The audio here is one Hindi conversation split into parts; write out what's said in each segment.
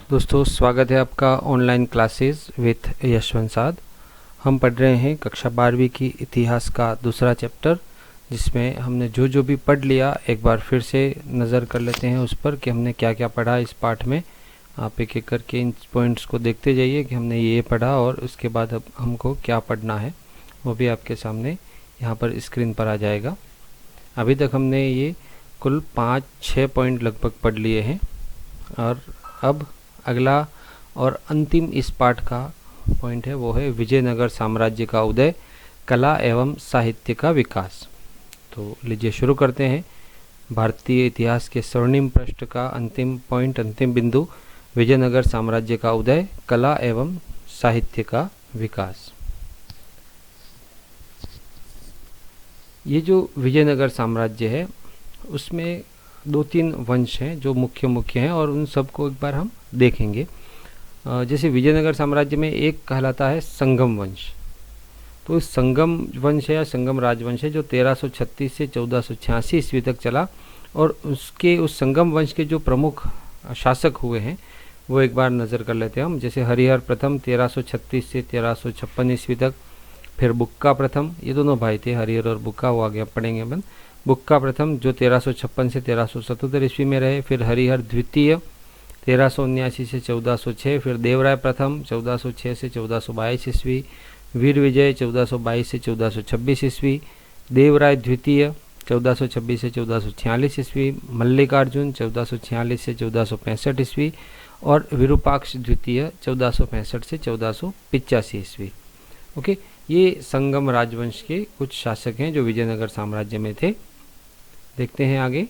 दोस्तों, स्वागत है आपका ऑनलाइन क्लासेस विथ यशवंत साद। हम पढ़ रहे हैं कक्षा 12वीं की इतिहास का दूसरा चैप्टर, जिसमें हमने जो भी पढ़ लिया एक बार फिर से नज़र कर लेते हैं उस पर कि हमने क्या क्या पढ़ा इस पाठ में। आप एक एक करके इन पॉइंट्स को देखते जाइए कि हमने ये पढ़ा और उसके बाद अब हमको क्या पढ़ना है, वो भी आपके सामने यहाँ पर स्क्रीन पर आ जाएगा। अभी तक हमने ये कुल 5-6 पॉइंट लगभग पढ़ लिए हैं और अब अगला और अंतिम इस पाठ का पॉइंट है, वो है विजयनगर साम्राज्य का उदय, कला एवं साहित्य का विकास। तो लीजिए शुरू करते हैं। भारतीय इतिहास के स्वर्णिम पृष्ठ का अंतिम पॉइंट, अंतिम बिंदु, विजयनगर साम्राज्य का उदय, कला एवं साहित्य का विकास। ये जो विजयनगर साम्राज्य है उसमें 2-3 वंश हैं जो मुख्य हैं और उन सबको एक बार हम देखेंगे। जैसे विजयनगर साम्राज्य में एक कहलाता है संगम वंश। तो इस संगम वंश है या संगम राजवंश है जो 1336 से 1486 ईस्वी तक चला और उस संगम वंश के जो प्रमुख शासक हुए हैं वो एक बार नज़र कर लेते हैं हम। जैसे हरिहर प्रथम 1336 से 1356 ईस्वी तक, फिर बुक्का प्रथम, ये दोनों भाई थे हरिहर और बुक्का, वो आगे पढ़ेंगे अपन। बुक्का प्रथम जो 1356 से 1377 ईस्वी में रहे, फिर हरिहर द्वितीय 1379 से 1406, फिर देवराय प्रथम 1406 से 1422 ईस्वी, वीर विजय 1422 से 1426 ईस्वी, देवराय द्वितीय 1426 से 1446 ईस्वी, मल्लिकार्जुन 1446 से 1465 ईस्वी और विरूपाक्ष द्वितीय 1465 से 1485 ईस्वी। ओके, ये संगम राजवंश के कुछ शासक हैं जो विजयनगर साम्राज्य में थे। देखते हैं आगे।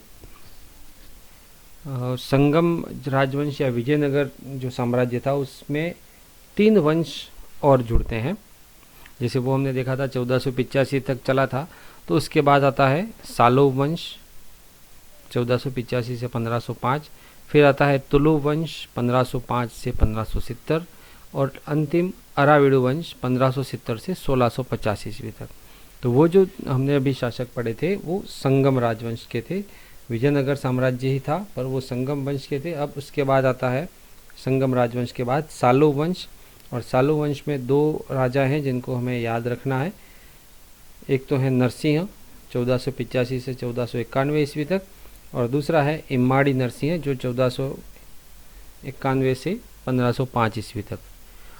संगम राजवंश या विजयनगर जो साम्राज्य था उसमें 3 वंश और जुड़ते हैं। जैसे वो हमने देखा था 1485 तक चला था, तो उसके बाद आता है सालोव वंश 1485 से 1505, फिर आता है तुलु वंश 1505 से 1570 और अंतिम अराविडु वंश 1570 से 1650 ईस्वी तक। तो वो जो हमने अभी शासक पढ़े थे वो संगम राजवंश के थे। विजयनगर साम्राज्य ही था पर वो संगम वंश के थे। अब उसके बाद आता है संगम राजवंश के बाद सालू वंश, और सालू वंश में 2 राजा हैं जिनको हमें याद रखना है। एक तो है नरसिंह 1485 से 1491 ईस्वी तक, और दूसरा है इम्माड़ी नरसिंह जो 1491 से 1505 ईस्वी तक।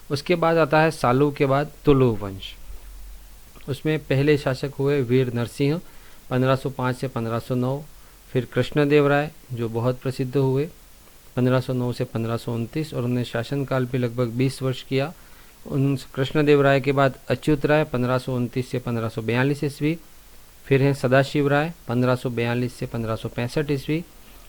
उसके बाद आता है सालू के बाद तुलु वंश। उसमें पहले शासक हुए वीर नरसिंह 1505 से 1509, फिर कृष्णदेव राय जो बहुत प्रसिद्ध हुए 1509 से 1529 और उन्हें शासनकाल भी लगभग 20 वर्ष किया। उन कृष्णदेव राय के बाद अच्युत राय 1529 से 1542 ईस्वी, फिर हैं सदाशिव राय 1542 से 1565 ईस्वी,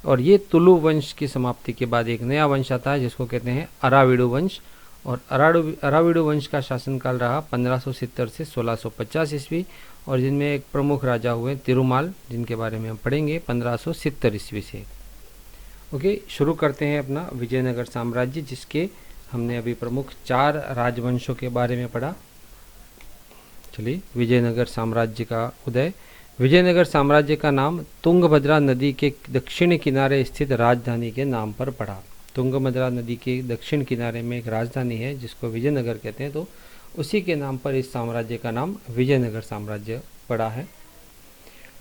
और ये तुलु वंश की समाप्ति के बाद एक नया वंश आता है जिसको कहते हैं अराविडु वंश। और अराविडु वंश का शासनकाल रहा 1570 से 1650 ईस्वी, और जिनमें एक प्रमुख राजा हुए तिरुमाल, जिनके बारे में हम पढ़ेंगे 1570 ईस्वी से। ओके, शुरू करते हैं अपना विजयनगर साम्राज्य, जिसके हमने अभी प्रमुख 4 राजवंशों के बारे में पढ़ा। चलिए, विजयनगर साम्राज्य का उदय। विजयनगर साम्राज्य का नाम तुंगभद्रा नदी के दक्षिण किनारे स्थित राजधानी के नाम पर पड़ा। तुंगभद्रा नदी के दक्षिण किनारे में एक राजधानी है जिसको विजयनगर कहते हैं, तो उसी के नाम पर इस साम्राज्य का नाम विजयनगर साम्राज्य पड़ा है।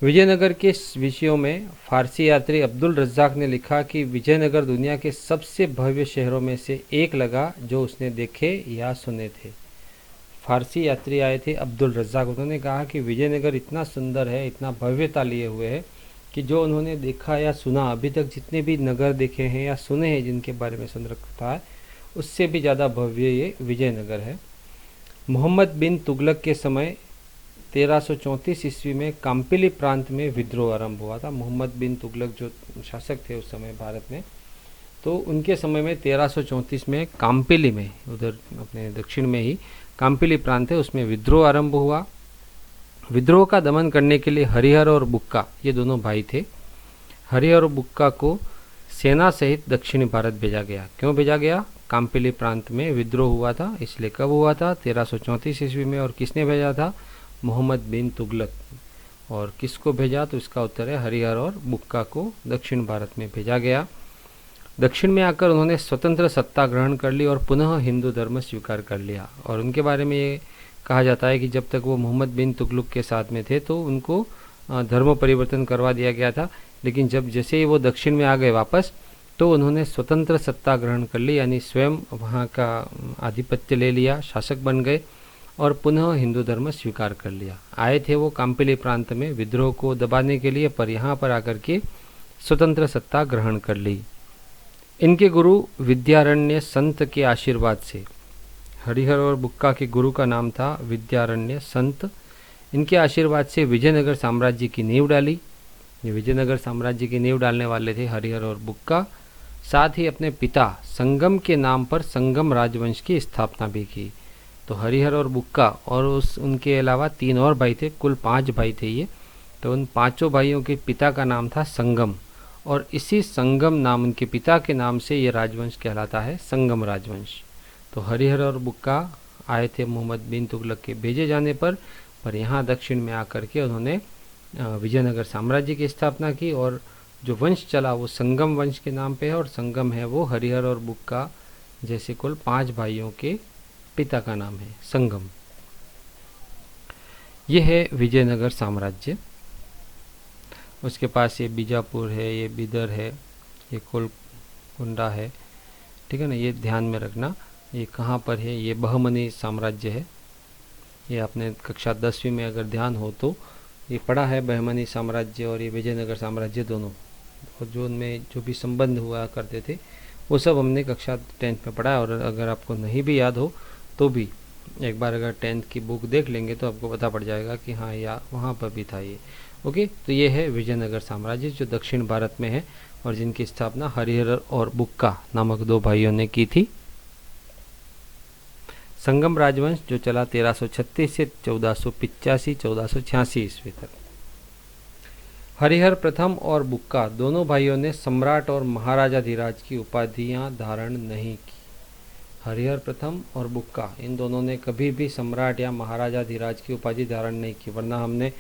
विजयनगर के विषयों में फारसी यात्री अब्दुल रज्जाक ने लिखा कि विजयनगर दुनिया के सबसे भव्य शहरों में से एक लगा जो उसने देखे या सुने थे। फारसी यात्री आए थे अब्दुल रज्जाक, उन्होंने कहा कि विजयनगर इतना सुंदर है, इतना भव्यता लिए हुए है कि जो उन्होंने देखा या सुना, अभी तक जितने भी नगर देखे हैं या सुने हैं जिनके बारे में सुन रखा है, उससे भी ज़्यादा भव्य ये विजयनगर है। मोहम्मद बिन तुगलक के समय 1334 ईस्वी में काम्पिली प्रांत में विद्रोह आरंभ हुआ था। मोहम्मद बिन तुगलक जो शासक थे उस समय भारत में, तो उनके समय में 1334 में काम्पिली में, उधर अपने दक्षिण में ही काम्पिली प्रांत है, उसमें विद्रोह आरंभ हुआ। विद्रोह का दमन करने के लिए हरिहर और बुक्का, ये दोनों भाई थे, हरिहर और बुक्का को सेना सहित दक्षिणी भारत भेजा गया। क्यों भेजा गया? काम्पिली प्रांत में विद्रोह हुआ था, इसलिए। कब हुआ था? 1334 ईस्वी में। और किसने भेजा था? मोहम्मद बिन तुगलक। और किसको भेजा? तो इसका उत्तर है हरिहर और बुक्का को दक्षिण भारत में भेजा गया। दक्षिण में आकर उन्होंने स्वतंत्र सत्ता ग्रहण कर ली और पुनः हिंदू धर्म स्वीकार कर लिया। और उनके बारे में ये कहा जाता है कि जब तक वो मोहम्मद बिन तुगलक के साथ में थे तो उनको धर्म परिवर्तन करवा दिया गया था, लेकिन जब जैसे ही वो दक्षिण में आ गए वापस, तो उन्होंने स्वतंत्र सत्ता ग्रहण कर ली, यानी स्वयं वहाँ का आधिपत्य ले लिया, शासक बन गए और पुनः हिंदू धर्म स्वीकार कर लिया। आए थे वो काम्पिली प्रांत में विद्रोह को दबाने के लिए, पर यहाँ पर आकर के स्वतंत्र सत्ता ग्रहण कर ली। इनके गुरु विद्यारण्य संत के आशीर्वाद से, हरिहर और बुक्का के गुरु का नाम था विद्यारण्य संत, इनके आशीर्वाद से विजयनगर साम्राज्य की नींव डाली। ये विजयनगर साम्राज्य की नींव डालने वाले थे हरिहर और बुक्का। साथ ही अपने पिता संगम के नाम पर संगम राजवंश की स्थापना भी की। तो हरिहर और बुक्का और उनके अलावा 3 और भाई थे, कुल 5 भाई थे ये। तो उन 5 भाइयों के पिता का नाम था संगम, और इसी संगम नाम, उनके पिता के नाम से ये राजवंश कहलाता है संगम राजवंश। तो हरिहर और बुक्का आए थे मोहम्मद बिन तुगलक के भेजे जाने पर यहाँ दक्षिण में आकर के उन्होंने विजयनगर साम्राज्य की स्थापना की, और जो वंश चला वो संगम वंश के नाम पे है, और संगम है वो हरिहर और बुक्का जैसे कुल 5 भाइयों के पिता का नाम है, संगम। ये है विजयनगर साम्राज्य। उसके पास ये बीजापुर है, ये बिदर है, ये गोलकुंडा है, ठीक है ना, ये ध्यान में रखना। ये कहाँ पर है, ये बहमनी साम्राज्य है। ये आपने कक्षा 10वीं में अगर ध्यान हो तो ये पढ़ा है, बहमनी साम्राज्य और ये विजयनगर साम्राज्य दोनों, और जो उनमें जो भी संबंध हुआ करते थे वो सब हमने कक्षा 10th में पढ़ा है। और अगर आपको नहीं भी याद हो तो भी एक बार अगर 10th की बुक देख लेंगे तो आपको पता पड़ जाएगा कि हाँ या वहाँ पर भी था ये। ओके, तो ये है विजयनगर साम्राज्य जो दक्षिण भारत में है और जिनकी स्थापना हरिहर और बुक्का नामक 2 भाइयों ने की थी। संगम राजवंश जो चला 1336 से 1485-1486 ईस्वी तक। हरिहर प्रथम और बुक्का दोनों भाइयों ने सम्राट और महाराजाधिराज की उपाधियां धारण नहीं की। हरिहर प्रथम और बुक्का इन दोनों ने कभी भी सम्राट या महाराजाधिराज की उपाधि धारण नहीं की, वरना हमने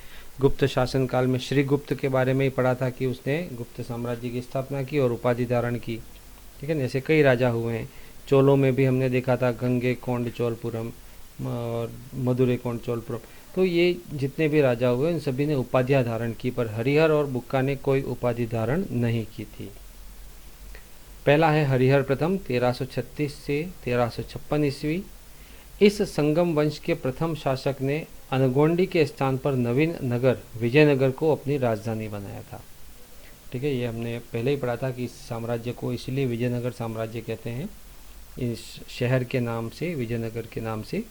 गुप्त शासन काल में श्रीगुप्त के बारे में ही पढ़ा था कि उसने गुप्त साम्राज्य की स्थापना की और उपाधि धारण की। ठीक है ना, ऐसे कई राजा हुए हैं। चोलों में भी हमने देखा था गंगे कोंड चोलपुरम और मधुरै कोंड चोलपुरम। तो ये जितने भी राजा हुए इन सभी ने उपाधियां धारण की, पर हरिहर और बुक्का ने कोई उपाधि धारण नहीं की थी। पहला है हरिहर प्रथम 1336 से 1356 ईस्वी। इस संगम वंश के प्रथम शासक ने अनगोंडी के स्थान पर नवीन नगर विजयनगर को अपनी राजधानी बनाया था। ठीक है, ये हमने पहले ही पढ़ा था कि इस साम्राज्य को इसलिए विजयनगर साम्राज्य कहते हैं, इस शहर के नाम से, विजयनगर के नाम से।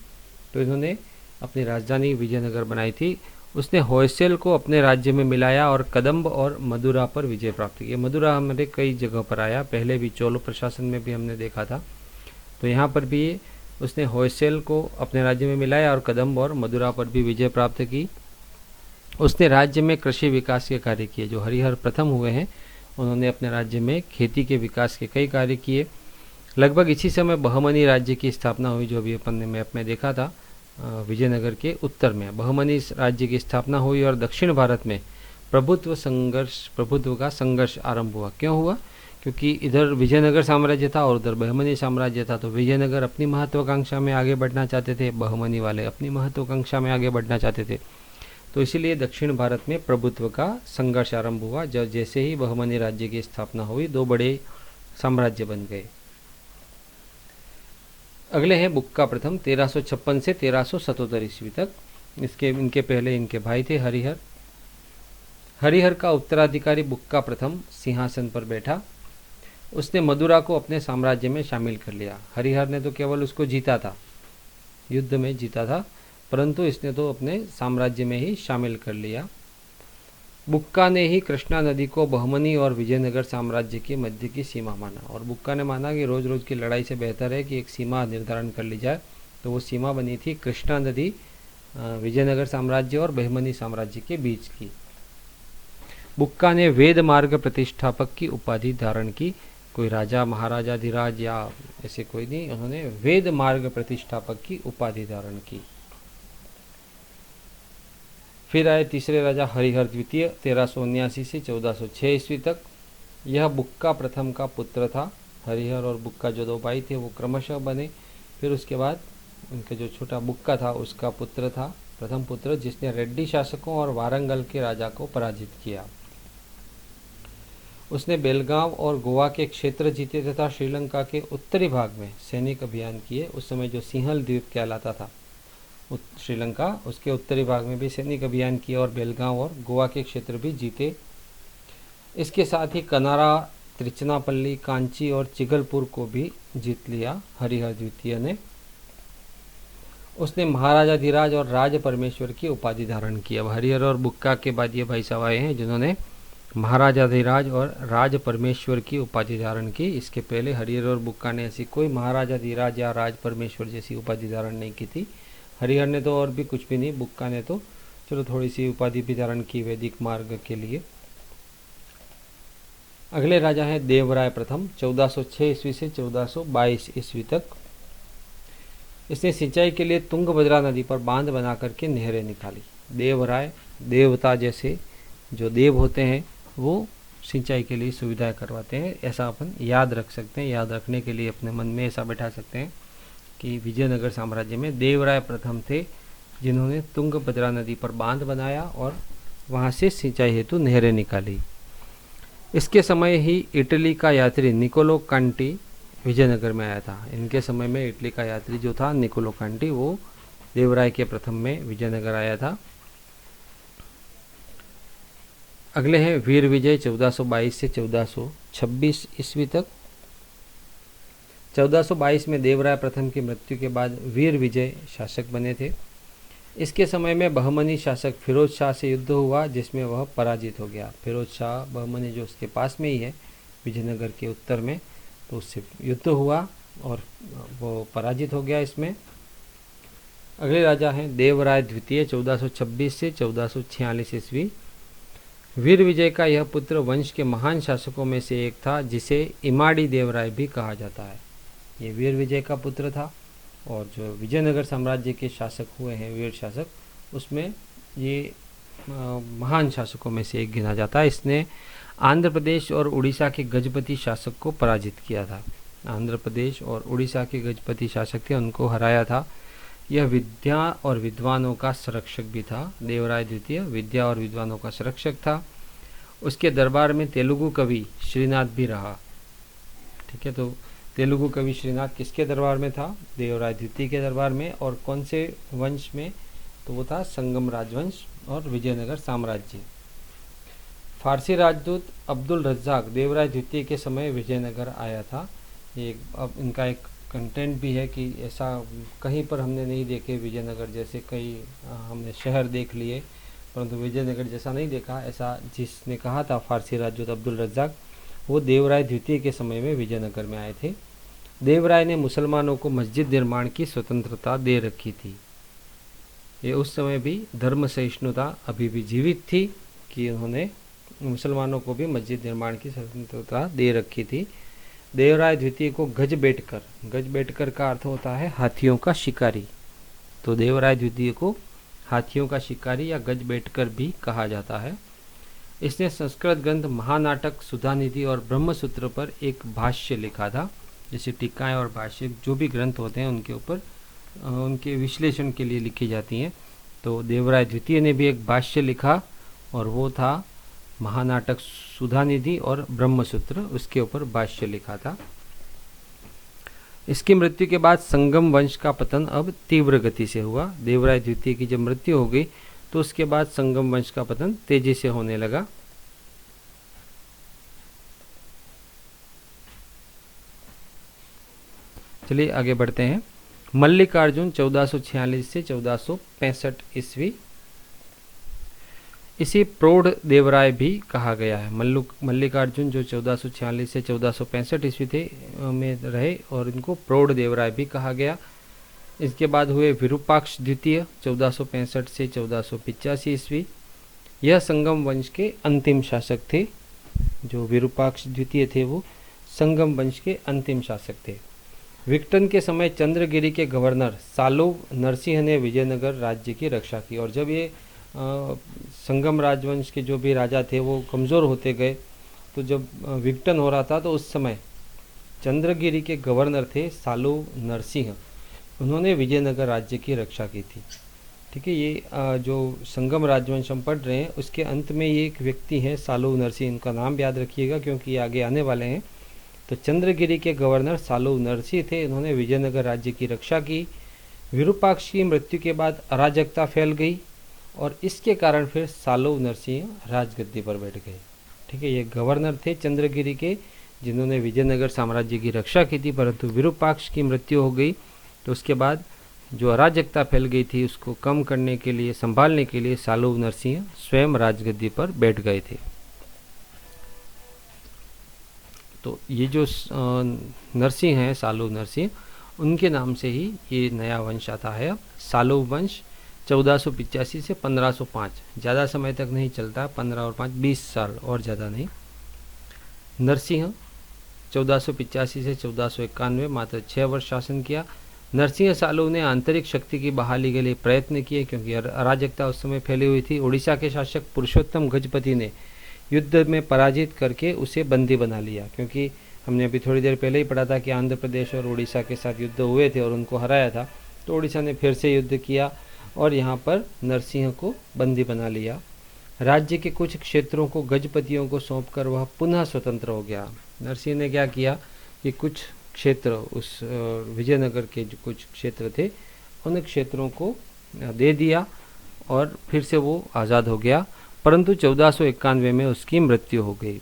तो इन्होंने अपनी राजधानी विजयनगर बनाई थी। उसने होयसल को अपने राज्य में मिलाया और कदम्ब और मदुरा पर विजय प्राप्त की। मदुरा हमारे कई जगह पर आया, पहले भी चोलो प्रशासन में भी हमने देखा था। तो यहाँ पर भी उसने होयसल को अपने राज्य में मिलाया और कदम्ब और मदुरा पर भी विजय प्राप्त की। उसने राज्य में कृषि विकास के कार्य किए। जो हरिहर प्रथम हुए हैं उन्होंने अपने राज्य में खेती के विकास के कई कार्य किए। लगभग इसी समय बहमनी राज्य की स्थापना हुई, जो अभी अपन ने मैप में देखा था। विजयनगर के उत्तर में बहमनी राज्य की स्थापना हुई और दक्षिण भारत में प्रभुत्व का संघर्ष आरंभ हुआ। क्यों हुआ? क्योंकि इधर विजयनगर साम्राज्य था और उधर बहमनी साम्राज्य था। तो विजयनगर अपनी महत्वाकांक्षा में आगे बढ़ना चाहते थे, बहमनी वाले अपनी महत्वाकांक्षा में आगे बढ़ना चाहते थे। तो इसीलिए दक्षिण भारत में प्रभुत्व का संघर्ष आरंभ हुआ। जब जैसे ही बहमनी राज्य की स्थापना हुई, 2 बड़े साम्राज्य बन गए। अगले हैं बुक्का प्रथम 1356 से 1377 ईस्वी तक। इनके पहले इनके भाई थे हरिहर। हरिहर का उत्तराधिकारी बुक्का प्रथम सिंहासन पर बैठा। उसने मदुरा को अपने साम्राज्य में शामिल कर लिया। हरिहर ने तो केवल उसको जीता था, युद्ध में जीता था, परंतु इसने तो अपने साम्राज्य में ही शामिल कर लिया। बुक्का ने ही कृष्णा नदी को बहमनी और विजयनगर साम्राज्य के मध्य की सीमा माना। और बुक्का ने माना कि रोज रोज की लड़ाई से बेहतर है कि एक सीमा निर्धारण कर ली जाए। तो वो सीमा बनी थी कृष्णा नदी विजयनगर साम्राज्य और बहमनी साम्राज्य के बीच की। बुक्का ने वेद मार्ग प्रतिष्ठापक की उपाधि धारण की। कोई राजा महाराजाधिराज या ऐसे कोई नहीं, उन्होंने वेद मार्ग प्रतिष्ठापक की उपाधि धारण की। फिर आए तीसरे राजा हरिहर द्वितीय 1379 से 1406 ईस्वी तक। यह बुक्का प्रथम का पुत्र था। हरिहर और बुक्का जो दो भाई थे वो क्रमशः बने। फिर उसके बाद उनका जो छोटा बुक्का था उसका पुत्र था, प्रथम पुत्र, जिसने रेड्डी शासकों और वारंगल के राजा को पराजित किया। उसने बेलगांव और गोवा के क्षेत्र जीते तथा श्रीलंका के उत्तरी भाग में सैनिक अभियान किए। उस समय जो सिंहल द्वीप कहलाता था श्रीलंका, उसके उत्तरी भाग में भी सैनिक अभियान किया और बेलगांव और गोवा के क्षेत्र भी जीते। इसके साथ ही कनारा, त्रिचनापल्ली, कांची और चिगलपुर को भी जीत लिया हरिहर द्वितीय ने। उसने महाराजाधिराज और राज परमेश्वर की उपाधि धारण की। अब हरिहर और बुक्का के बाद ये भाई साहब आए हैं जिन्होंने महाराजाधिराज और राज परमेश्वर की उपाधि धारण की। इसके पहले हरिहर और बुक्का ने ऐसी कोई महाराजाधिराज या राज परमेश्वर जैसी उपाधि धारण नहीं की थी। हरिहर ने तो और भी कुछ भी नहीं, बुक्का ने तो चलो थोड़ी सी उपाधि भी धारण की वैदिक मार्ग के लिए। अगले राजा हैं देवराय प्रथम, 1406 ईस्वी से 1422 ईस्वी तक। इसने सिंचाई के लिए तुंगभद्रा नदी पर बांध बना करके नहरें निकाली। देवराय, देवता जैसे जो देव होते हैं वो सिंचाई के लिए सुविधाएं करवाते हैं, ऐसा अपन याद रख सकते हैं। याद रखने के लिए अपने मन में ऐसा बैठा सकते हैं कि विजयनगर साम्राज्य में देवराय प्रथम थे जिन्होंने तुंगभद्रा नदी पर बांध बनाया और वहाँ से सिंचाई हेतु नहरें निकाली। इसके समय ही इटली का यात्री निकोलो कांटी विजयनगर में आया था। इनके समय में इटली का यात्री जो था निकोलो कांटी, वो देवराय के प्रथम में विजयनगर आया था। अगले हैं वीर विजय, 1422 से 1426 ईस्वी तक। 1422 में देवराय प्रथम की मृत्यु के बाद वीर विजय शासक बने थे। इसके समय में बहमनी शासक फिरोज शाह से युद्ध हुआ जिसमें वह पराजित हो गया। फिरोज शाह बहमनी जो उसके पास में ही है विजयनगर के उत्तर में, तो उससे युद्ध हुआ और वो पराजित हो गया इसमें। अगले राजा हैं देवराय द्वितीय, 1426 से 1446 ईस्वी। वीर विजय का यह पुत्र वंश के महान शासकों में से एक था जिसे इमाड़ी देवराय भी कहा जाता है। ये वीर विजय का पुत्र था और जो विजयनगर साम्राज्य के शासक हुए हैं वीर शासक, उसमें ये महान शासकों में से एक गिना जाता है। इसने आंध्र प्रदेश और उड़ीसा के गजपति शासक को पराजित किया था। आंध्र प्रदेश और उड़ीसा के गजपति शासक थे, उनको हराया था। यह विद्या और विद्वानों का संरक्षक भी था। देवराय द्वितीय विद्या और विद्वानों का संरक्षक था। उसके दरबार में तेलुगु कवि श्रीनाथ भी रहा। ठीक है, तो तेलुगु कवि श्रीनाथ किसके दरबार में था? देवराय द्वितीय के दरबार में। और कौन से वंश में? तो वो था संगम राजवंश और विजयनगर साम्राज्य। फारसी राजदूत अब्दुल रज्जाक देवराय द्वितीय के समय विजयनगर आया था। ये अब इनका एक कंटेंट भी है कि ऐसा कहीं पर हमने नहीं देखे विजयनगर जैसे, कई हमने शहर देख लिए परंतु विजयनगर जैसा नहीं देखा। ऐसा जिसने कहा था फारसी राजदूत अब्दुल रज्जाक, वो देवराय द्वितीय के समय में विजयनगर में आए थे। देवराय ने मुसलमानों को मस्जिद निर्माण की स्वतंत्रता दे रखी थी। ये उस समय भी धर्म सहिष्णुता अभी भी जीवित थी कि उन्होंने मुसलमानों को भी मस्जिद निर्माण की स्वतंत्रता दे रखी थी। देवराय द्वितीय को गजबेटकर का अर्थ होता है हाथियों का शिकारी, तो देवराय द्वितीय को हाथियों का शिकारी या गजबेटकर भी कहा जाता है। इसने संस्कृत ग्रंथ महानाटक, सुधानिधि और ब्रह्मसूत्र पर एक भाष्य लिखा था। जैसे टीकाएं और भाष्य जो भी ग्रंथ होते हैं उनके ऊपर उनके विश्लेषण के लिए लिखी जाती हैं। तो देवराय द्वितीय ने भी एक भाष्य लिखा और वो था महानाटक, सुधानिधि और ब्रह्मसूत्र, उसके ऊपर भाष्य लिखा था। इसकी मृत्यु के बाद संगम वंश का पतन अब तीव्र गति से हुआ। देवराय द्वितीय की जब मृत्यु हो गई तो उसके बाद संगम वंश का पतन तेजी से होने लगा। चलिए आगे बढ़ते हैं। मल्लिकार्जुन 1446 से 1465 ईस्वी। इसी प्रौढ़ देवराय भी कहा गया है। मल्लिकार्जुन जो 1446 से 1465 ईस्वी थे में रहे और इनको प्रौढ़ देवराय भी कहा गया। इसके बाद हुए विरूपाक्ष द्वितीय 1465 से 1485 ईस्वी। यह संगम वंश के अंतिम शासक थे। जो विरूपाक्ष द्वितीय थे वो संगम वंश के अंतिम शासक थे। विक्टन के समय चंद्रगिरी के गवर्नर सालुव नरसिंह ने विजयनगर राज्य की रक्षा की। और जब ये संगम राजवंश के जो भी राजा थे वो कमज़ोर होते गए तो जब विघटन हो रहा था तो उस समय चंद्रगिरी के गवर्नर थे सालू नरसिंह, उन्होंने विजयनगर राज्य की रक्षा की थी। ठीक है, ये जो संगम राजवंश हम पढ़ रहे हैं उसके अंत में ये एक व्यक्ति हैं सालू नरसिंह, इनका नाम याद रखिएगा क्योंकि ये आगे आने वाले हैं। तो चंद्रगिरी के गवर्नर सालू नरसिंह थे, इन्होंने विजयनगर राज्य की रक्षा की। विरूपाक्ष की मृत्यु के बाद अराजकता फैल गई और इसके कारण फिर सालू नरसिंह राजगद्दी पर बैठ गए। ठीक है, ये गवर्नर थे चंद्रगिरी के जिन्होंने विजयनगर साम्राज्य की रक्षा की थी, परंतु विरूपाक्ष की मृत्यु हो गई तो उसके बाद जो अराजकता फैल गई थी उसको कम करने के लिए, संभालने के लिए सालू नरसिंह स्वयं राजगद्दी पर बैठ गए थे। तो ये जो नरसिंह हैं, सालू नरसिंह, उनके नाम से ही ये नया वंश आता है। अब सालू वंश 1485 से 1505, ज़्यादा समय तक नहीं चलता, 15 और 5 20 साल और ज़्यादा नहीं। नरसिंह 1485 से 1491 मात्र 6 वर्ष शासन किया। नरसिंह सालू ने आंतरिक शक्ति की बहाली के लिए प्रयत्न किए क्योंकि अराजकता उस समय फैली हुई थी। उड़ीसा के शासक पुरुषोत्तम गजपति ने युद्ध में पराजित करके उसे बंदी बना लिया, क्योंकि हमने अभी थोड़ी देर पहले ही पढ़ा था कि आंध्र प्रदेश और उड़ीसा के साथ युद्ध हुए थे और उनको हराया था। तो उड़ीसा ने फिर से युद्ध किया और यहाँ पर नरसिंह को बंदी बना लिया। राज्य के कुछ क्षेत्रों को गजपतियों को सौंपकर वह पुनः स्वतंत्र हो गया। नरसिंह ने क्या किया कि कुछ क्षेत्र, उस विजयनगर के जो कुछ क्षेत्र थे उन क्षेत्रों को दे दिया और फिर से वो आज़ाद हो गया, परंतु 1491 में उसकी मृत्यु हो गई।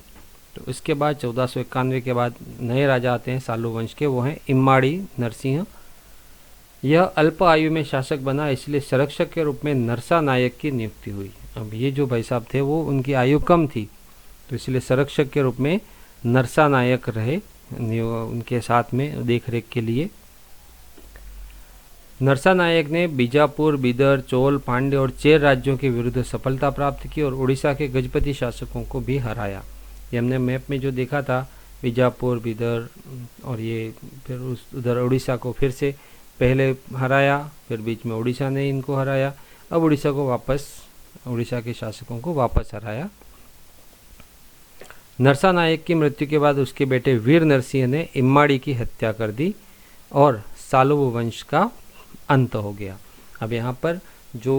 तो उसके बाद 1491 के बाद नए राजा आते हैं सालू वंश के, वो हैं इम्माड़ी नरसिंह। यह अल्प आयु में शासक बना, इसलिए संरक्षक के रूप में नरसा नायक की नियुक्ति हुई। अब ये जो भाई साहब थे वो उनकी आयु कम थी, तो इसलिए संरक्षक के रूप में नरसा नायक रहे उनके साथ में देख रेख के लिए। नरसा नायक ने बीजापुर, बीदर, चोल, पांड्य और चेर राज्यों के विरुद्ध सफलता प्राप्त की और उड़ीसा के गजपति शासकों को भी हराया। ये हमने मैप में जो देखा था, बीजापुर, बीदर और ये फिर उधर उड़ीसा को फिर से पहले हराया, फिर बीच में उड़ीसा ने इनको हराया, अब उड़ीसा को वापस, उड़ीसा के शासकों को वापस हराया। नरसा नायक की मृत्यु के बाद उसके बेटे वीर नरसिंह ने इम्माड़ी की हत्या कर दी और सालू वंश का अंत हो गया। अब यहाँ पर जो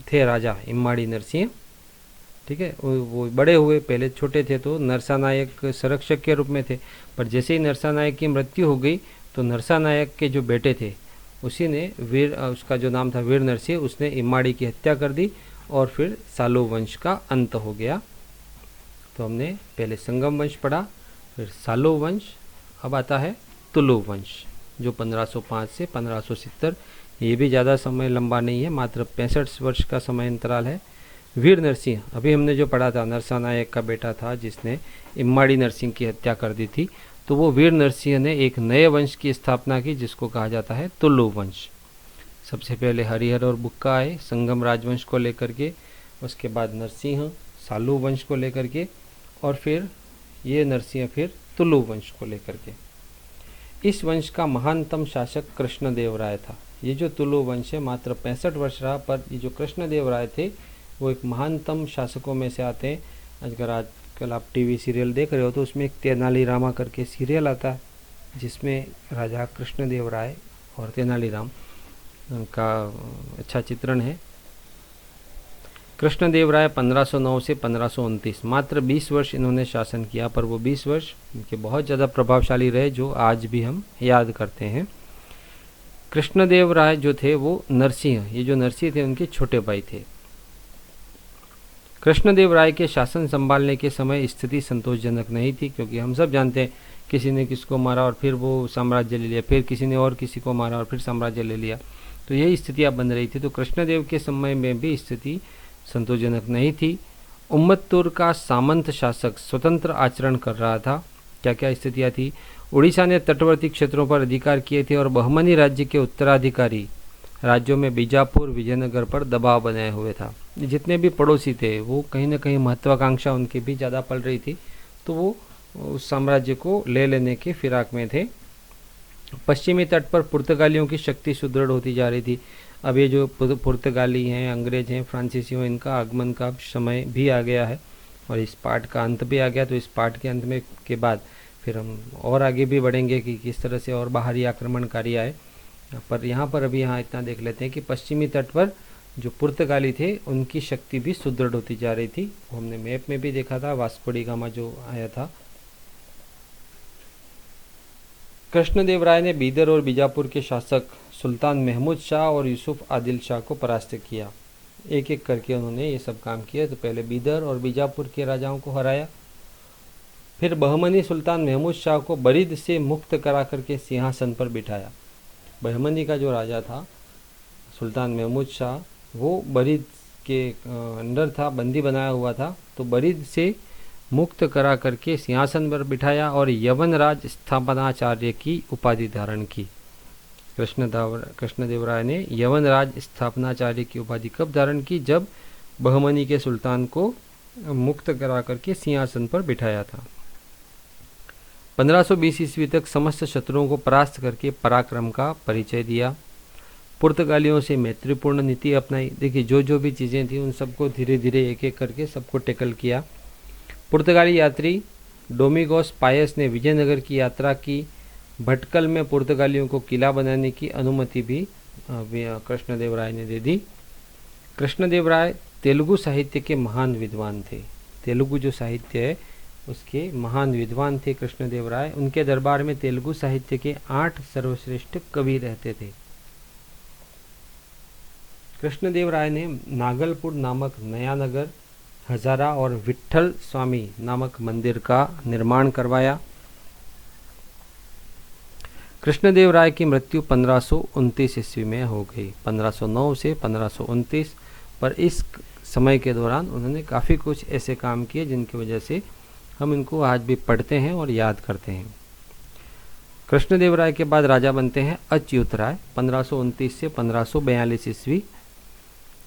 थे राजा इम्माड़ी नरसिंह, ठीक है, वो बड़े हुए, पहले छोटे थे तो नरसा नायक संरक्षक के रूप में थे, पर जैसे ही नरसा नायक की मृत्यु हो गई तो नरसा नायक के जो बेटे थे उसी ने उसका जो नाम था वीर नरसिंह, उसने इम्माड़ी की हत्या कर दी और फिर सालू वंश का अंत हो गया। तो हमने पहले संगम वंश पढ़ा, फिर सालू वंश, अब आता है तुलु वंश जो 1505 से 1570, ये भी ज़्यादा समय लंबा नहीं है, मात्र 65 वर्ष का समय अंतराल है। वीर नरसिंह, अभी हमने जो पढ़ा था, नरसा नायक का बेटा था जिसने इम्माड़ी नरसिंह की हत्या कर दी थी, तो वो वीर नरसिंह ने एक नए वंश की स्थापना की जिसको कहा जाता है तुलु वंश। सबसे पहले हरिहर और बुक्का आए संगम राजवंश को लेकर के, उसके बाद नरसिंह सालू वंश को लेकर के, और फिर ये नरसिंह फिर तुलु वंश को लेकर के। इस वंश का महानतम शासक कृष्णदेव राय था। ये जो तुलु वंश है मात्र 65 वर्ष रहा, पर ये जो कृष्णदेव राय थे वो एक महानतम शासकों में से आते हैं। अगर आजकल आप टीवी सीरियल देख रहे हो तो उसमें एक तेनालीरामा करके सीरियल आता है जिसमें राजा कृष्णदेव राय और तेनालीराम का अच्छा चित्रण है। कृष्णदेव राय 1509 से 1529, मात्र 20 वर्ष इन्होंने शासन किया, पर वो 20 वर्ष इनके बहुत ज़्यादा प्रभावशाली रहे जो आज भी हम याद करते हैं। कृष्णदेव राय जो थे वो नरसिंह, ये जो नरसिंह थे उनके छोटे भाई थे। कृष्णदेव राय के शासन संभालने के समय स्थिति संतोषजनक नहीं थी, क्योंकि हम सब जानते हैं किसी ने किसको मारा और फिर वो साम्राज्य ले लिया, फिर किसी ने और किसी को मारा और फिर साम्राज्य ले लिया, तो यही स्थितियाँ बन रही थी। तो कृष्णदेव के समय में भी स्थिति संतोषजनक नहीं थी। उम्मत्तूर का सामंत शासक स्वतंत्र आचरण कर रहा था। क्या क्या स्थितियाँ थी? उड़ीसा ने तटवर्ती क्षेत्रों पर अधिकार किए थे और बहमनी राज्य के उत्तराधिकारी राज्यों में बीजापुर, विजयनगर पर दबाव बनाए हुए था। जितने भी पड़ोसी थे वो कहीं ना कहीं महत्वाकांक्षा उनकी भी ज़्यादा पल रही थी, तो वो उस साम्राज्य को ले लेने के फिराक में थे। पश्चिमी तट पर पुर्तगालियों की शक्ति सुदृढ़ होती जा रही थी। अब ये जो पुर्तगाली हैं, अंग्रेज हैं, फ्रांसीसी हैं, इनका आगमन का समय भी आ गया है। और इस पार्ट का अंत भी आ गया। तो इस पार्ट के अंत में के बाद फिर हम और आगे भी बढ़ेंगे कि किस तरह से और बाहरी आक्रमणकारी आए। पर यहाँ पर अभी यहाँ इतना देख लेते हैं कि पश्चिमी तट पर जो पुर्तगाली थे उनकी शक्ति भी सुदृढ़ होती जा रही थी। वो हमने मैप में भी देखा था, वास्को डी गामा जो आया था। कृष्णदेव राय ने बीदर और बीजापुर के शासक सुल्तान महमूद शाह और यूसुफ आदिल शाह को परास्त किया। एक एक करके उन्होंने ये सब काम किया। तो पहले बीदर और बीजापुर के राजाओं को हराया, फिर बहमनी सुल्तान महमूद शाह को बरीद से मुक्त करा करके सिंहासन पर बिठाया। बहमनी का जो राजा था सुल्तान महमूद शाह, वो बरीद के अंदर था, बंदी बनाया हुआ था। तो बरीद से मुक्त करा करके सिंहासन पर बिठाया और यवनराज स्थापनाचार्य की उपाधि धारण की। कृष्णदेव राय ने यवनराज स्थापनाचार्य की उपाधि कब धारण की? जब बहमनी के सुल्तान को मुक्त करा करके सिंहासन पर बिठाया था। 1520 ईस्वी तक समस्त शत्रुओं को परास्त करके पराक्रम का परिचय दिया। पुर्तगालियों से मैत्रीपूर्ण नीति अपनाई। देखिए जो भी चीज़ें थी उन सबको धीरे धीरे एक एक करके सबको टेकल किया। पुर्तगाली यात्री डोमिगोस पायस ने विजयनगर की यात्रा की। भटकल में पुर्तगालियों को किला बनाने की अनुमति भी कृष्णदेव राय ने दे दी। कृष्णदेव राय तेलुगु साहित्य के महान विद्वान थे। तेलुगु जो साहित्य है उसके महान विद्वान थे कृष्णदेव राय। उनके दरबार में तेलुगु साहित्य के 8 सर्वश्रेष्ठ कवि रहते थे। कृष्णदेव राय ने नागलपुर नामक नया नगर, हजारा और विट्ठल स्वामी नामक मंदिर का निर्माण करवाया। कृष्णदेव राय की मृत्यु 1529 ईस्वी में हो गई। 1509 से 1529, पर इस समय के दौरान उन्होंने काफ़ी कुछ ऐसे काम किए जिनकी वजह से हम इनको आज भी पढ़ते हैं और याद करते हैं। कृष्णदेव राय के बाद राजा बनते हैं अच्युत राय 1529 से 1542 ईस्वी।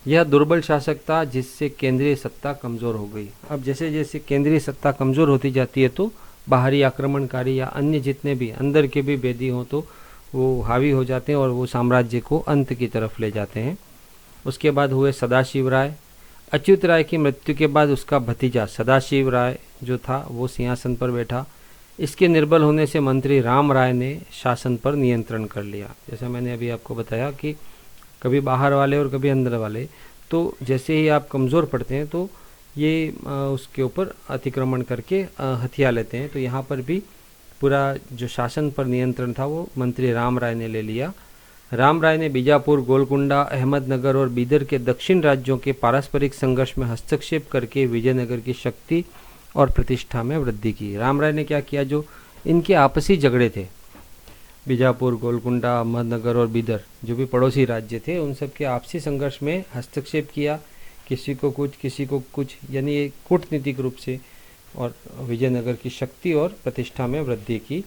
यह दुर्बल शासक था जिससे केंद्रीय सत्ता कमज़ोर हो गई। अब जैसे जैसे केंद्रीय सत्ता कमज़ोर होती जाती है तो बाहरी आक्रमणकारी या अन्य जितने भी अंदर के भी भेदी हों तो वो हावी हो जाते हैं और वो साम्राज्य को अंत की तरफ ले जाते हैं। उसके बाद हुए सदाशिव राय। अच्युत राय की मृत्यु के बाद उसका भतीजा सदाशिव राय जो था वो सिंहासन पर बैठा। इसके निर्बल होने से मंत्री राम राय ने शासन पर नियंत्रण कर लिया। जैसा मैंने अभी आपको बताया कि कभी बाहर वाले और कभी अंदर वाले, तो जैसे ही आप कमज़ोर पड़ते हैं तो ये उसके ऊपर अतिक्रमण करके हथिया लेते हैं। तो यहाँ पर भी पूरा जो शासन पर नियंत्रण था वो मंत्री राम राय ने ले लिया। राम राय ने बीजापुर, गोलकुंडा, अहमदनगर और बीदर के दक्षिण राज्यों के पारस्परिक संघर्ष में हस्तक्षेप करके विजयनगर की शक्ति और प्रतिष्ठा में वृद्धि की। राम राय ने क्या किया? जो इनके आपसी झगड़े थे, बीजापुर, गोलकुंडा, अहमदनगर और बीदर जो भी पड़ोसी राज्य थे, उन सब के आपसी संघर्ष में हस्तक्षेप किया। किसी को कुछ, यानी कूटनीतिक रूप से, और विजयनगर की शक्ति और प्रतिष्ठा में वृद्धि की।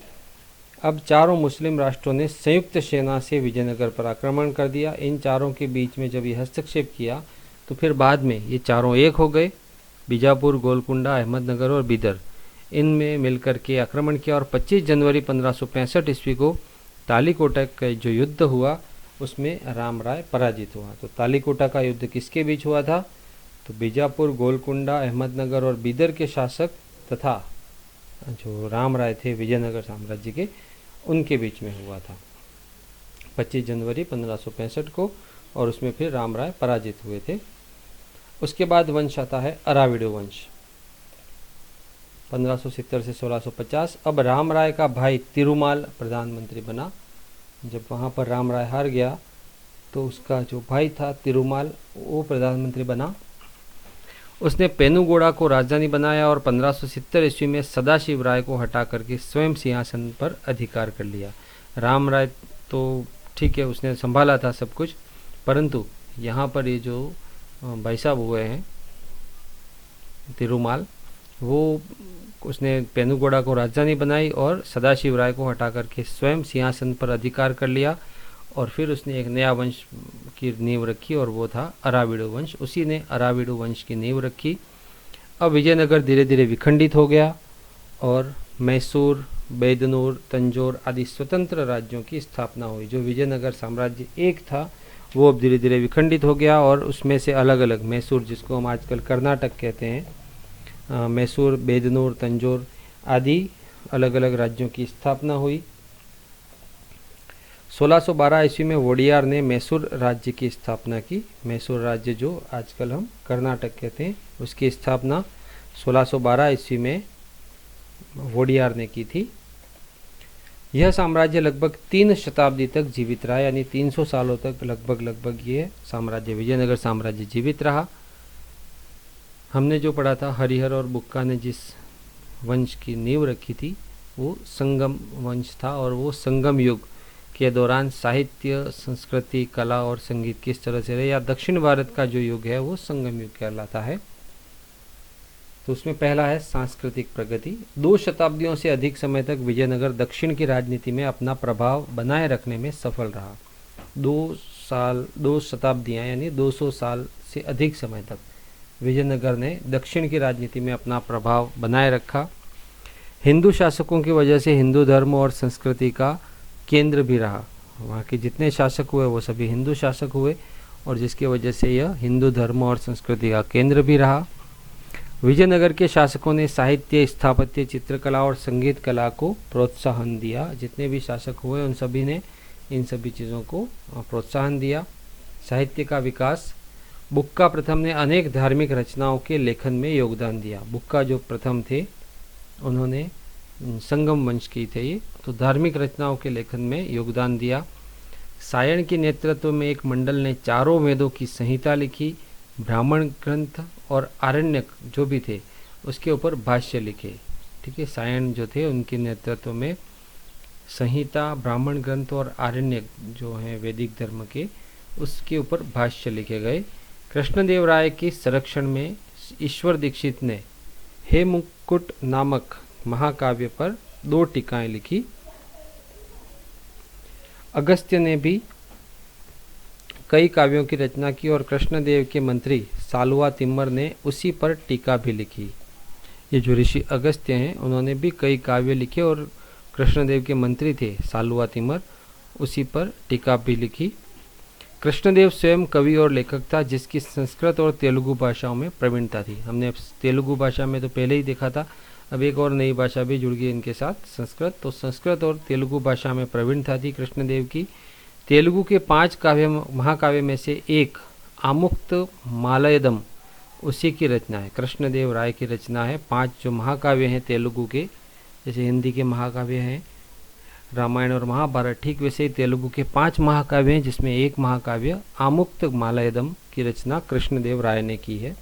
अब चारों मुस्लिम राष्ट्रों ने संयुक्त सेना से विजयनगर पर आक्रमण कर दिया। इन चारों के बीच में जब ये हस्तक्षेप किया तो फिर बाद में ये चारों एक हो गए। बीजापुर, गोलकुंडा, अहमदनगर और बीदर, इनमें मिलकर के आक्रमण किया और 25 जनवरी 1565 ईस्वी को तालीकोटा का जो युद्ध हुआ उसमें राम राय पराजित हुआ। तो तालीकोटा का युद्ध किसके बीच हुआ था? तो बीजापुर, गोलकुंडा, अहमदनगर और बीदर के शासक तथा जो राम राय थे विजयनगर साम्राज्य के, उनके बीच में हुआ था 25 जनवरी 1565 को, और उसमें फिर राम राय पराजित हुए थे। उसके बाद वंश आता है अराविडो वंश 1570 से 1650। अब राम राय का भाई तिरुमाल प्रधानमंत्री बना। जब वहाँ पर राम राय हार गया तो उसका जो भाई था तिरुमाल वो प्रधानमंत्री बना। उसने पेनुगोड़ा को राजधानी बनाया और 1570 ईस्वी में सदाशिव राय को हटा करके स्वयं सिंहासन पर अधिकार कर लिया। राम राय तो ठीक है, उसने संभाला था सब कुछ, परंतु यहाँ पर ये जो भाई साहब हुए हैं तिरुमाल, वो उसने पेनुगोड़ा को राजधानी बनाई और सदाशिव राय को हटा करके स्वयं सिंहासन पर अधिकार कर लिया। और फिर उसने एक नया वंश की नींव रखी और वो था अराविडो वंश। उसी ने अराविडो वंश की नींव रखी। अब विजयनगर धीरे धीरे विखंडित हो गया और मैसूर, बैदनूर, तंजौर आदि स्वतंत्र राज्यों की स्थापना हुई। जो विजयनगर साम्राज्य एक था वो अब धीरे धीरे विखंडित हो गया और उसमें से अलग अलग मैसूर, जिसको हम आजकल कर्नाटक कहते हैं, मैसूर, बेदनूर, तंजौर आदि अलग अलग राज्यों की स्थापना हुई। 1612 ईस्वी में वोडियार ने मैसूर राज्य की स्थापना की। मैसूर राज्य जो आजकल हम कर्नाटक कहते हैं, उसकी स्थापना 1612 ईस्वी में वोडियार ने की थी। यह साम्राज्य लगभग 3 शताब्दी तक जीवित रहा, यानी 300 सालों तक लगभग ये साम्राज्य, विजयनगर साम्राज्य जीवित रहा। हमने जो पढ़ा था, हरिहर और बुक्का ने जिस वंश की नींव रखी थी वो संगम वंश था, और वो संगम युग के दौरान साहित्य, संस्कृति, कला और संगीत किस तरह से रहे, या दक्षिण भारत का जो युग है वो संगम युग कहलाता है। तो उसमें पहला है सांस्कृतिक प्रगति। 2 शताब्दियों से अधिक समय तक विजयनगर दक्षिण की राजनीति में अपना प्रभाव बनाए रखने में सफल रहा। 2 शताब्दियाँ यानी 200 साल से अधिक समय तक विजयनगर ने दक्षिण की राजनीति में अपना प्रभाव बनाए रखा। हिंदू शासकों की वजह से हिंदू धर्म और संस्कृति का केंद्र भी रहा। वहाँ के जितने शासक हुए वो सभी हिंदू शासक हुए, और जिसकी वजह से यह हिंदू धर्म और संस्कृति का केंद्र भी रहा। विजयनगर के शासकों ने साहित्य, स्थापत्य, चित्रकला और संगीत कला को प्रोत्साहन दिया। जितने भी शासक हुए उन सभी ने इन सभी चीज़ों को प्रोत्साहन दिया। साहित्य का विकास, बुक्का प्रथम ने अनेक धार्मिक रचनाओं के लेखन में योगदान दिया। बुक्का जो प्रथम थे उन्होंने संगम वंश की थे ये, तो धार्मिक रचनाओं के लेखन में योगदान दिया। सायण के नेतृत्व में एक मंडल ने चारों वेदों की संहिता लिखी। ब्राह्मण ग्रंथ और आरण्यक जो भी थे उसके ऊपर भाष्य लिखे। ठीक है, सायण जो थे उनके नेतृत्व में संहिता, ब्राह्मण ग्रंथ और आरण्यक जो हैं वैदिक धर्म के, उसके ऊपर भाष्य लिखे गए। कृष्णदेव राय के संरक्षण में ईश्वर दीक्षित ने हे मुकुट नामक महाकाव्य पर 2 टीकाएं लिखी। अगस्त्य ने भी कई काव्यों की रचना की, और कृष्णदेव के मंत्री सालुआ तिम्मर ने उसी पर टीका भी लिखी। ये जो ऋषि अगस्त्य हैं उन्होंने भी कई काव्य लिखे, और कृष्णदेव के मंत्री थे सालुआ तिम्मर, उसी पर टीका भी लिखी। कृष्णदेव स्वयं कवि और लेखक था, जिसकी संस्कृत और तेलुगु भाषाओं में प्रवीणता थी। हमने तेलुगु भाषा में तो पहले ही देखा था, अब एक और नई भाषा भी जुड़ गई इनके साथ, संस्कृत। तो संस्कृत और तेलुगु भाषा में प्रवीणता थी कृष्णदेव की। तेलुगु के 5 काव्य महाकाव्य में से एक आमुक्त मालयदम उसी की रचना है, कृष्णदेव राय की रचना है। 5 जो महाकाव्य हैं तेलुगु के, जैसे हिंदी के महाकाव्य हैं रामायण और महाभारत, ठीक वैसे ही तेलुगु के 5 महाकाव्य हैं, जिसमें एक महाकाव्य आमुक्त मालयदम की रचना कृष्णदेव राय ने की है।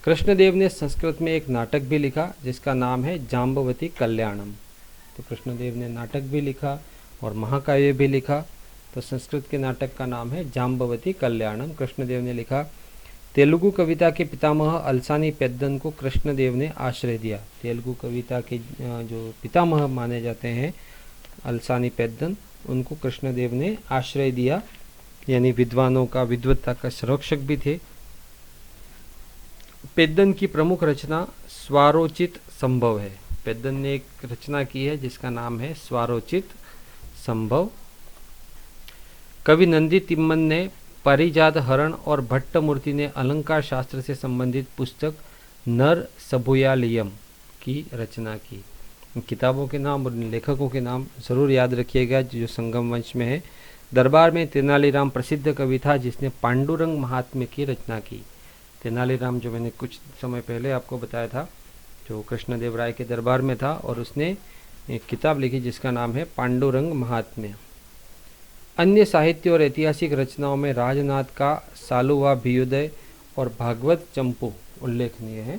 कृष्णदेव ने संस्कृत में एक नाटक भी लिखा जिसका नाम है जाम्बवती कल्याणम। तो कृष्णदेव ने नाटक भी लिखा और महाकाव्य भी लिखा। तो संस्कृत के नाटक का नाम है जाम्बवती कल्याणम, कृष्णदेव ने लिखा। तेलुगु कविता के पितामह अलसानी पेद्दन को कृष्णदेव ने आश्रय दिया। तेलुगु कविता के जो पितामह माने जाते हैं अलसानी पेद्दन, उनको कृष्णदेव ने आश्रय दिया, यानी विद्वानों का, विद्वत्ता का संरक्षक भी थे। पेद्दन की प्रमुख रचना स्वारोचित संभव है। पेद्दन ने एक रचना की है जिसका नाम है स्वारोचित संभव। कवि नंदी तिम्मन ने पारिजात हरण और भट्ट मूर्ति ने अलंकार शास्त्र से संबंधित पुस्तक नर सबुयालियम की रचना की। किताबों के नाम और लेखकों के नाम जरूर याद रखिएगा जो संगम वंश में है। दरबार में तेनालीराम प्रसिद्ध कवि था जिसने पांडुरंग महात्म्य की रचना की। तेनालीराम जो मैंने कुछ समय पहले आपको बताया था, जो कृष्णदेव राय के दरबार में था, और उसने एक किताब लिखी जिसका नाम है पांडुरंग महात्म्य। अन्य साहित्य और ऐतिहासिक रचनाओं में राजनाथ का सालुवा भीयोदय और भागवत चंपू उल्लेखनीय है।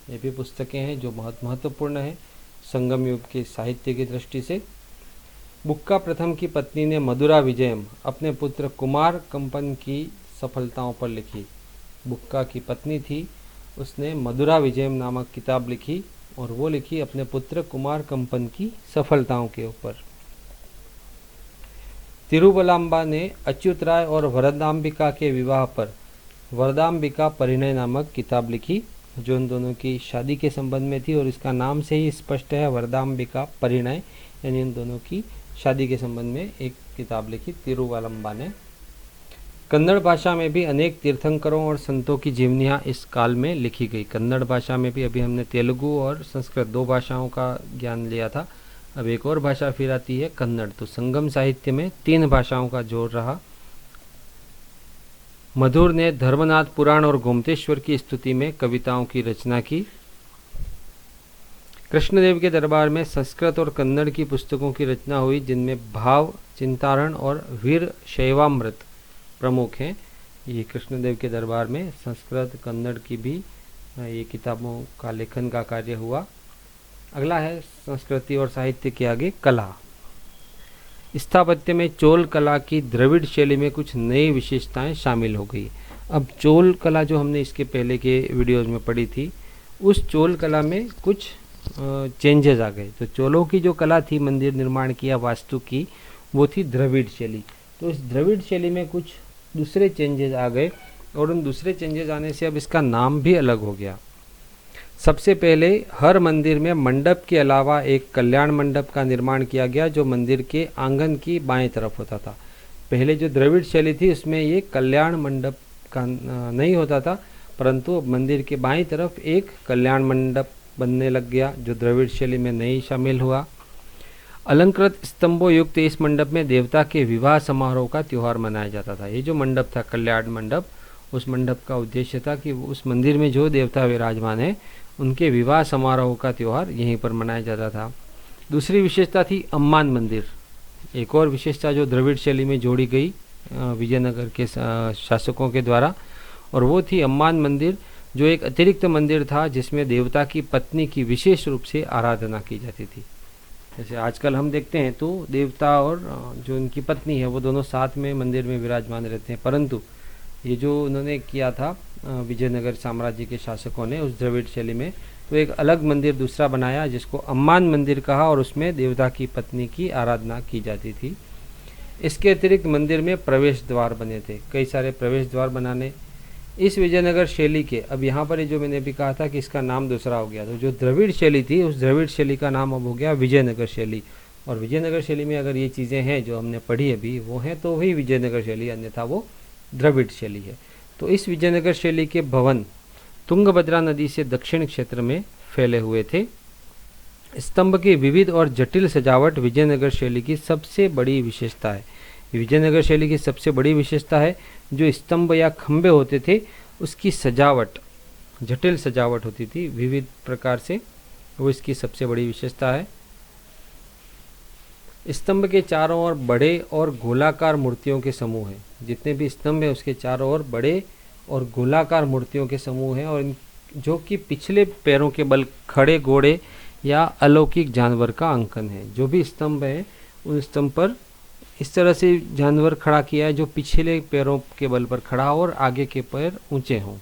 ये भी पुस्तकें हैं जो बहुत महत्वपूर्ण है संगम युग के साहित्य की दृष्टि से। बुक्का प्रथम की पत्नी ने मधुरा विजयम अपने पुत्र कुमार कंपन की सफलताओं पर लिखी। बुक्का की पत्नी थी, उसने मधुरा विजयम नामक किताब लिखी, और वो लिखी अपने पुत्र कुमार कंपन की सफलताओं के ऊपर। तिरुवलाम्बा ने अच्युत राय और वरदाम्बिका के विवाह पर वरदाम्बिका परिणय नामक किताब लिखी, जो उन दोनों की शादी के संबंध में थी, और इसका नाम से ही स्पष्ट है वरदाम्बिका परिणय, यानी उन दोनों की शादी के संबंध में एक किताब लिखी तिरुवलंबा ने। कन्नड़ भाषा में भी अनेक तीर्थंकरों और संतों की जीवनियाँ इस काल में लिखी गई। कन्नड़ भाषा में भी, अभी हमने तेलुगु और संस्कृत 2 भाषाओं का ज्ञान लिया था, अब एक और भाषा फिर आती है कन्नड़। तो संगम साहित्य में 3 भाषाओं का जोर रहा। मधुर ने धर्मनाथ पुराण और गोमतेश्वर की स्तुति में कविताओं की रचना की। कृष्णदेव के दरबार में संस्कृत और कन्नड़ की पुस्तकों की रचना हुई, जिनमें भाव चिंतारण और वीर शैवामृत प्रमुख हैं। ये कृष्णदेव के दरबार में संस्कृत कन्नड़ की भी ये किताबों का लेखन का कार्य हुआ। अगला है संस्कृति और साहित्य के आगे कला। स्थापत्य में चोल कला की द्रविड़ शैली में कुछ नई विशेषताएं शामिल हो गई। अब चोल कला जो हमने इसके पहले के वीडियोज में पढ़ी थी, उस चोल कला में कुछ चेंजेस आ गए। तो चोलों की जो कला थी मंदिर निर्माण की या वास्तु की, वो थी द्रविड़ शैली। तो इस द्रविड़ शैली में कुछ दूसरे चेंजेस आ गए और उन दूसरे चेंजेस आने से अब इसका नाम भी अलग हो गया। सबसे पहले हर मंदिर में मंडप के अलावा एक कल्याण मंडप का निर्माण किया गया, जो मंदिर के आंगन की बाएं तरफ होता था। पहले जो द्रविड़ शैली थी उसमें ये कल्याण मंडप का नहीं होता था, परंतु मंदिर के बाएं तरफ एक कल्याण मंडप बनने लग गया, जो द्रविड़ शैली में नहीं शामिल हुआ। अलंकृत स्तंभों युक्त इस मंडप में देवता के विवाह समारोह का त्यौहार मनाया जाता था। ये जो मंडप था कल्याण मंडप, उस मंडप का उद्देश्य था कि उस मंदिर में जो देवता विराजमान है उनके विवाह समारोह का त्यौहार यहीं पर मनाया जाता था। दूसरी विशेषता थी अम्मान मंदिर। एक और विशेषता जो द्रविड़ शैली में जोड़ी गई विजयनगर के शासकों के द्वारा, और वो थी अम्मान मंदिर, जो एक अतिरिक्त मंदिर था जिसमें देवता की पत्नी की विशेष रूप से आराधना की जाती थी। जैसे आजकल हम देखते हैं तो देवता और जो उनकी पत्नी है वो दोनों साथ में मंदिर में विराजमान रहते हैं, परंतु ये जो उन्होंने किया था विजयनगर साम्राज्य के शासकों ने उस द्रविड़ शैली में, तो एक अलग मंदिर दूसरा बनाया जिसको अम्मान मंदिर कहा, और उसमें देवता की पत्नी की आराधना की जाती थी। इसके अतिरिक्त मंदिर में प्रवेश द्वार बने थे, कई सारे प्रवेश द्वार बनाने इस विजयनगर शैली के। अब यहाँ पर जो मैंने भी कहा था कि इसका नाम दूसरा हो गया, तो जो द्रविड़ शैली थी उस द्रविड़ शैली का नाम अब हो गया विजयनगर शैली। और विजयनगर शैली में अगर ये चीज़ें हैं जो हमने पढ़ी अभी वो हैं तो वही विजयनगर शैली, अन्यथा वो द्रविड़ शैली है। तो इस विजयनगर शैली के भवन तुंगभद्रा नदी से दक्षिण क्षेत्र में फैले हुए थे। स्तंभ की विविध और जटिल सजावट विजयनगर शैली की सबसे बड़ी विशेषता है। विजयनगर शैली की सबसे बड़ी विशेषता है जो स्तंभ या खंभे होते थे उसकी सजावट, जटिल सजावट होती थी विविध प्रकार से, वो इसकी सबसे बड़ी विशेषता है। स्तंभ के चारों ओर बड़े और गोलाकार मूर्तियों के समूह हैं। जितने भी स्तंभ हैं उसके चारों ओर बड़े और गोलाकार मूर्तियों के समूह हैं, और जो कि पिछले पैरों के बल खड़े घोड़े या अलौकिक जानवर का अंकन है। जो भी स्तंभ है उन स्तंभ पर इस तरह से जानवर खड़ा किया है जो पिछले पैरों के बल पर खड़ा हो और आगे के पैर ऊंचे हों।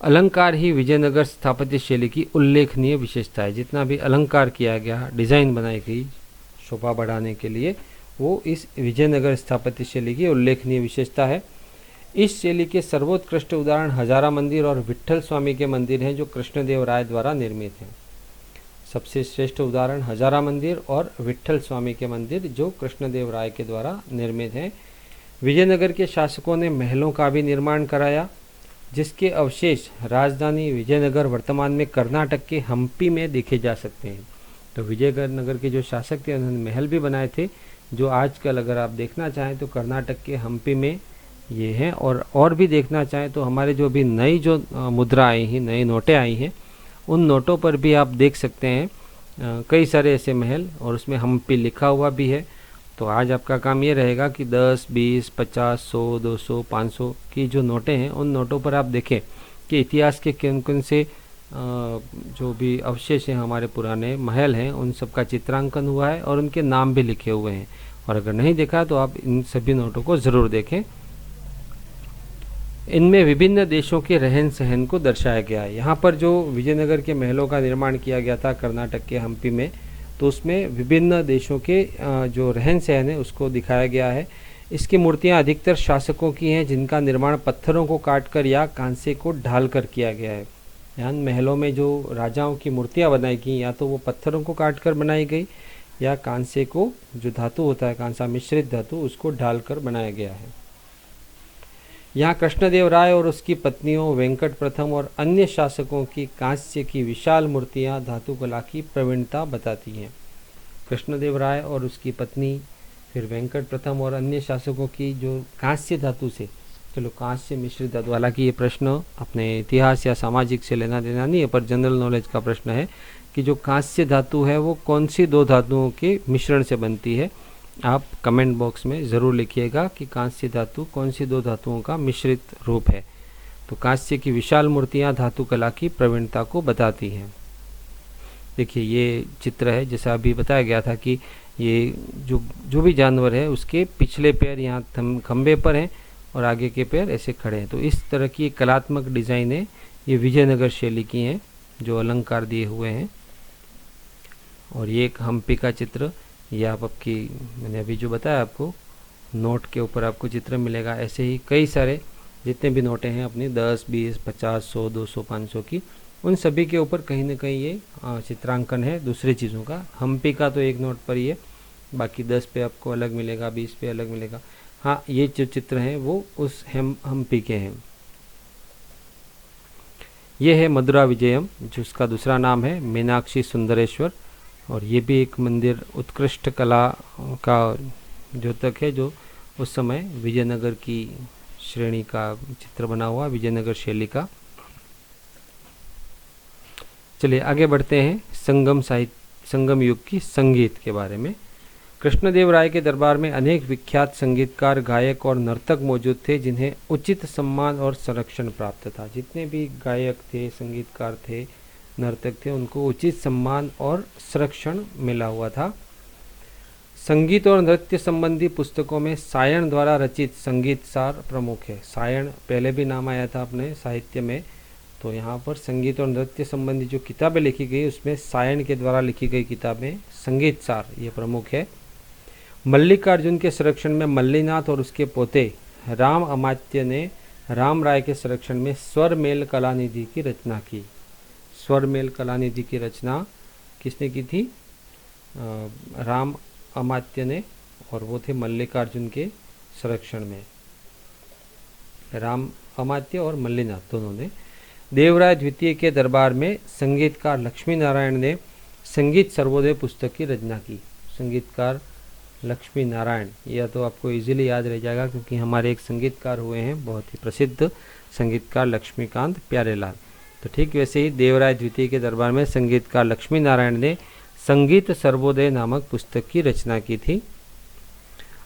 अलंकार ही विजयनगर स्थापत्य शैली की उल्लेखनीय विशेषता है। जितना भी अलंकार किया गया, डिज़ाइन बनाई गई शोभा बढ़ाने के लिए, वो इस विजयनगर स्थापत्य शैली की उल्लेखनीय विशेषता है। इस शैली के सर्वोत्कृष्ट उदाहरण हजारा मंदिर और विट्ठल स्वामी के मंदिर हैं जो कृष्णदेव राय द्वारा निर्मित हैं। सबसे श्रेष्ठ उदाहरण हजारा मंदिर और विट्ठल स्वामी के मंदिर जो कृष्णदेव राय के द्वारा निर्मित हैं। विजयनगर के शासकों ने महलों का भी निर्माण कराया, जिसके अवशेष राजधानी विजयनगर वर्तमान में कर्नाटक के हम्पी में देखे जा सकते हैं। तो विजयनगर के जो शासक थे उन्होंने महल भी बनाए थे, जो आजकल अगर आप देखना चाहें तो कर्नाटक के हम्पी में ये हैं। और भी देखना चाहें तो हमारे जो अभी नई जो मुद्रा आई हैं, नई नोटें आई हैं, उन नोटों पर भी आप देख सकते हैं कई सारे ऐसे महल, और उसमें हम्पी लिखा हुआ भी है। तो आज आपका काम ये रहेगा कि 10, 20, 50, 100, 200, 500 की जो नोटें हैं उन नोटों पर आप देखें कि इतिहास के किन किन से जो भी अवशेष हैं, हमारे पुराने महल हैं, उन सब का चित्रांकन हुआ है और उनके नाम भी लिखे हुए हैं। और अगर नहीं देखा तो आप इन सभी नोटों को ज़रूर देखें। इनमें विभिन्न देशों के रहन सहन को दर्शाया गया है। यहाँ पर जो विजयनगर के महलों का निर्माण किया गया था कर्नाटक के हम्पी में, तो उसमें विभिन्न देशों के जो रहन सहन है उसको दिखाया गया है। इसकी मूर्तियाँ अधिकतर शासकों की हैं जिनका निर्माण पत्थरों को काटकर या कांसे को ढालकर किया गया है। यहाँ महलों में जो राजाओं की मूर्तियाँ बनाई गई या तो वो पत्थरों को काटकर बनाई गई या कांसे को, जो धातु होता है कांसा मिश्रित धातु, उसको ढालकर बनाया गया है। यहाँ कृष्णदेव राय और उसकी पत्नियों, वेंकट प्रथम और अन्य शासकों की कांस्य की विशाल मूर्तियाँ धातुकला की प्रवीणता बताती हैं। कृष्णदेव राय और उसकी पत्नी, फिर वेंकट प्रथम और अन्य शासकों की जो कांस्य धातु से, चलो कांस्य मिश्रित धातु, हालांकि ये प्रश्न अपने इतिहास या सामाजिक से लेना देना नहीं है, पर जनरल नॉलेज का प्रश्न है कि जो कांस्य धातु है वो कौन सी दो धातुओं के मिश्रण से बनती है। आप कमेंट बॉक्स में ज़रूर लिखिएगा कि कांस्य धातु कौन सी दो धातुओं का मिश्रित रूप है। तो कांस्य की विशाल मूर्तियाँ धातुकला की प्रवीणता को बताती हैं। देखिए ये चित्र है, जैसा अभी बताया गया था कि ये जो भी जानवर है उसके पिछले पैर यहाँ खंबे पर हैं और आगे के पैर ऐसे खड़े हैं। तो इस तरह की कलात्मक डिज़ाइन है, ये विजयनगर शैली की हैं जो अलंकार दिए हुए हैं। और ये एक हम्पी का चित्र, ये आप आपकी मैंने अभी जो बताया आपको नोट के ऊपर आपको चित्र मिलेगा। ऐसे ही कई सारे जितने भी नोटें हैं अपनी 10, 20, 50, 100, 200, 500 की, उन सभी के ऊपर कहीं ना कहीं ये चित्रांकन है दूसरी चीज़ों का। हम्पी का तो एक नोट पर ही है, बाकी 10 पे आपको अलग मिलेगा, 20 पे अलग मिलेगा। हाँ, ये जो चित्र हैं वो उस हम्पी के हैं। ये है मदुरा विजयम, जिसका दूसरा नाम है मीनाक्षी सुंदरेश्वर, और ये भी एक मंदिर उत्कृष्ट कला का द्योतक है जो उस समय विजयनगर की श्रेणी का चित्र बना हुआ, विजयनगर शैली का। चलिए आगे बढ़ते हैं संगम युग की संगीत के बारे में। कृष्णदेव राय के दरबार में अनेक विख्यात संगीतकार, गायक और नर्तक मौजूद थे जिन्हें उचित सम्मान और संरक्षण प्राप्त था। जितने भी गायक थे, संगीतकार थे, नर्तक थे, उनको उचित सम्मान और संरक्षण मिला हुआ था। संगीत और नृत्य संबंधी पुस्तकों में सायण द्वारा रचित संगीत सार प्रमुख है। सायण पहले भी नाम आया था अपने साहित्य में, तो यहाँ पर संगीत और नृत्य संबंधी जो किताबें लिखी गई उसमें सायण के द्वारा लिखी गई किताबें संगीत सार ये प्रमुख है। मल्लिकार्जुन के संरक्षण में मल्लीनाथ और उसके पोते राम अमात्य ने राम राय के संरक्षण में स्वरमेल कलानिधि की रचना की। स्वरमेल कलानिधि की रचना किसने की थी? राम अमात्य ने, और वो थे मल्लिकार्जुन के संरक्षण में, राम अमात्य और मल्लीनाथ दोनों ने। देवराय द्वितीय के दरबार में संगीतकार लक्ष्मी नारायण ने संगीत सर्वोदय पुस्तक की रचना की। संगीतकार लक्ष्मी नारायण, यह तो आपको इजीली याद रह जाएगा क्योंकि हमारे एक संगीतकार हुए हैं बहुत ही प्रसिद्ध संगीतकार लक्ष्मीकांत प्यारेलाल। तो ठीक वैसे ही देवराय द्वितीय के दरबार में संगीतकार लक्ष्मी नारायण ने संगीत सर्वोदय नामक पुस्तक की रचना की थी।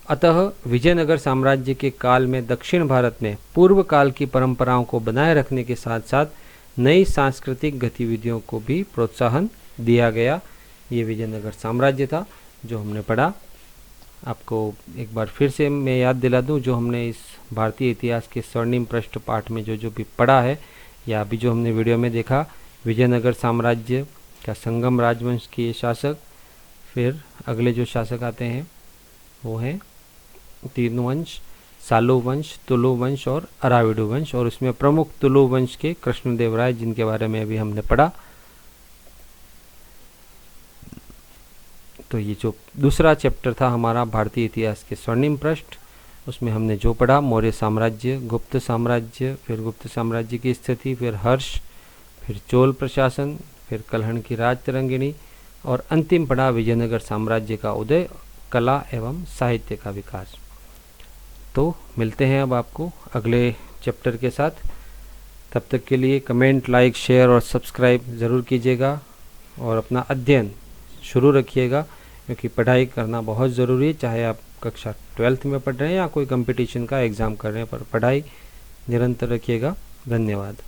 अतः विजयनगर साम्राज्य के काल में दक्षिण भारत में पूर्व काल की परंपराओं को बनाए रखने के साथ साथ नई सांस्कृतिक गतिविधियों को भी प्रोत्साहन दिया गया। ये विजयनगर साम्राज्य था जो हमने पढ़ा। आपको एक बार फिर से मैं याद दिला दूं, जो हमने इस भारतीय इतिहास के स्वर्णिम पृष्ठ पाठ में जो भी पढ़ा है या अभी जो हमने वीडियो में देखा, विजयनगर साम्राज्य का संगम राजवंश के शासक, फिर अगले जो शासक आते हैं वो हैं तीन वंश, सालू वंश, तुलु वंश और अराविडु वंश, और उसमें प्रमुख तुलु वंश के कृष्णदेव राय जिनके बारे में अभी हमने पढ़ा। तो ये जो दूसरा चैप्टर था हमारा भारतीय इतिहास के स्वर्णिम पृष्ठ, उसमें हमने जो पढ़ा मौर्य साम्राज्य, गुप्त साम्राज्य, फिर गुप्त साम्राज्य की स्थिति, फिर हर्ष, फिर चोल प्रशासन, फिर कल्हण की राज तरंगिणी, और अंतिम पढ़ा विजयनगर साम्राज्य का उदय, कला एवं साहित्य का विकास। तो मिलते हैं अब आपको अगले चैप्टर के साथ। तब तक के लिए कमेंट, लाइक, शेयर और सब्सक्राइब ज़रूर कीजिएगा और अपना अध्ययन शुरू रखिएगा क्योंकि पढ़ाई करना बहुत ज़रूरी है। चाहे आप कक्षा 12th में पढ़ रहे हैं या कोई कंपटीशन का एग्ज़ाम कर रहे हैं, पर पढ़ाई निरंतर रखिएगा। धन्यवाद।